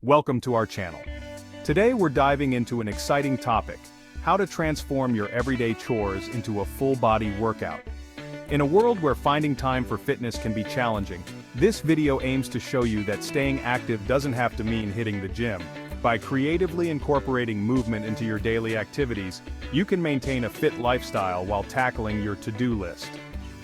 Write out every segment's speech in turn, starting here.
Welcome to our channel. Today we're diving into an exciting topic: how to transform your everyday chores into a full-body workout. In a world where finding time for fitness can be challenging, this video aims to show you that staying active doesn't have to mean hitting the gym. By creatively incorporating movement into your daily activities, you can maintain a fit lifestyle while tackling your to-do list.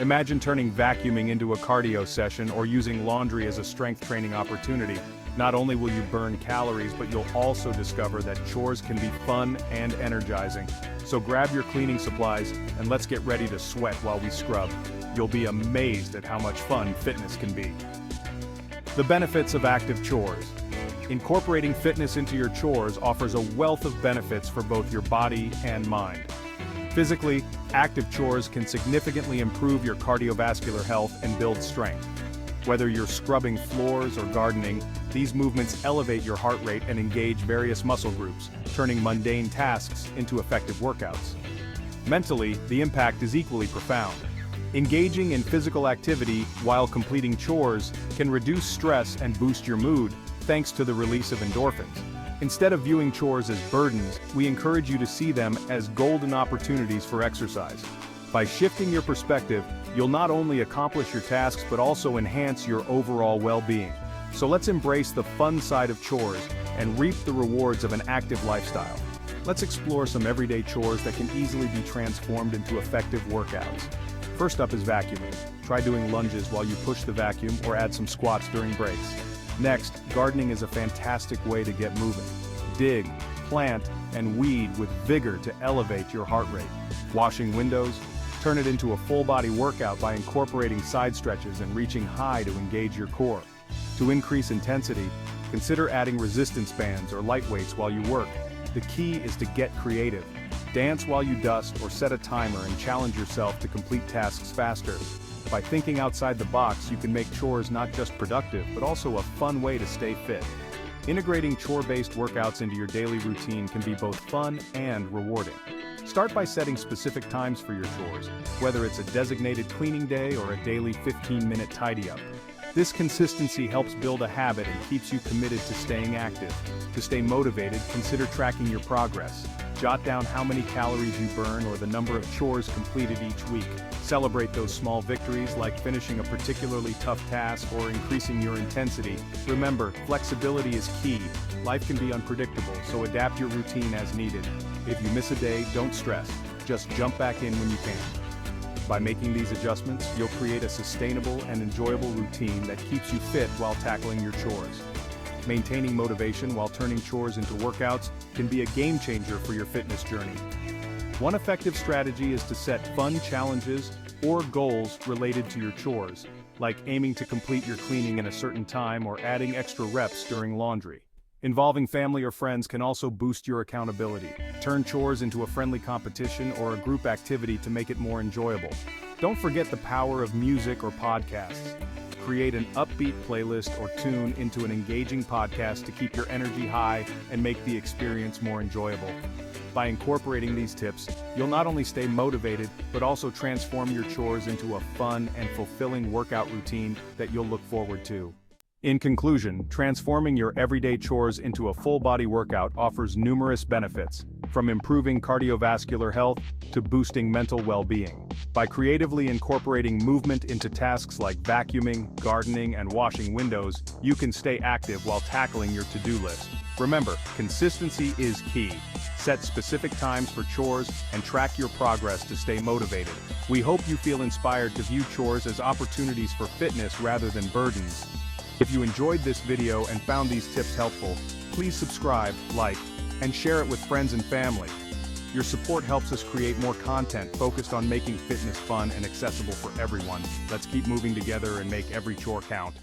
Imagine turning vacuuming into a cardio session or using laundry as a strength training opportunity. Not only will you burn calories, but you'll also discover that chores can be fun and energizing. So grab your cleaning supplies and let's get ready to sweat while we scrub. You'll be amazed at how much fun fitness can be. The benefits of active chores. Incorporating fitness into your chores offers a wealth of benefits for both your body and mind. Physically, active chores can significantly improve your cardiovascular health and build strength. Whether you're scrubbing floors or gardening, these movements elevate your heart rate and engage various muscle groups, turning mundane tasks into effective workouts. Mentally, the impact is equally profound. Engaging in physical activity while completing chores can reduce stress and boost your mood, thanks to the release of endorphins. Instead of viewing chores as burdens, we encourage you to see them as golden opportunities for exercise. By shifting your perspective, you'll not only accomplish your tasks but also enhance your overall well-being. So let's embrace the fun side of chores and reap the rewards of an active lifestyle. Let's explore some everyday chores that can easily be transformed into effective workouts. First up is vacuuming. Try doing lunges while you push the vacuum or add some squats during breaks. Next, gardening is a fantastic way to get moving. Dig, plant, and weed with vigor to elevate your heart rate. Washing windows, turn it into a full-body workout by incorporating side stretches and reaching high to engage your core. To increase intensity, consider adding resistance bands or light weights while you work. The key is to get creative. Dance while you dust or set a timer and challenge yourself to complete tasks faster. By thinking outside the box, you can make chores not just productive, but also a fun way to stay fit. Integrating chore-based workouts into your daily routine can be both fun and rewarding. Start by setting specific times for your chores, whether it's a designated cleaning day or a daily 15-minute tidy-up. This consistency helps build a habit and keeps you committed to staying active. To stay motivated, consider tracking your progress. Jot down how many calories you burn or the number of chores completed each week. Celebrate those small victories like finishing a particularly tough task or increasing your intensity. Remember, flexibility is key. Life can be unpredictable, so adapt your routine as needed. If you miss a day, don't stress. Just jump back in when you can. By making these adjustments, you'll create a sustainable and enjoyable routine that keeps you fit while tackling your chores. Maintaining motivation while turning chores into workouts can be a game changer for your fitness journey. One effective strategy is to set fun challenges or goals related to your chores, like aiming to complete your cleaning in a certain time or adding extra reps during laundry. Involving family or friends can also boost your accountability. Turn chores into a friendly competition or a group activity to make it more enjoyable. Don't forget the power of music or podcasts. Create an upbeat playlist or tune into an engaging podcast to keep your energy high and make the experience more enjoyable. By incorporating these tips, you'll not only stay motivated, but also transform your chores into a fun and fulfilling workout routine that you'll look forward to. In conclusion, transforming your everyday chores into a full-body workout offers numerous benefits, from improving cardiovascular health to boosting mental well-being. By creatively incorporating movement into tasks like vacuuming, gardening, and washing windows, you can stay active while tackling your to-do list. Remember, consistency is key. Set specific times for chores and track your progress to stay motivated. We hope you feel inspired to view chores as opportunities for fitness rather than burdens. If you enjoyed this video and found these tips helpful, please subscribe, like, and share it with friends and family. Your support helps us create more content focused on making fitness fun and accessible for everyone. Let's keep moving together and make every chore count.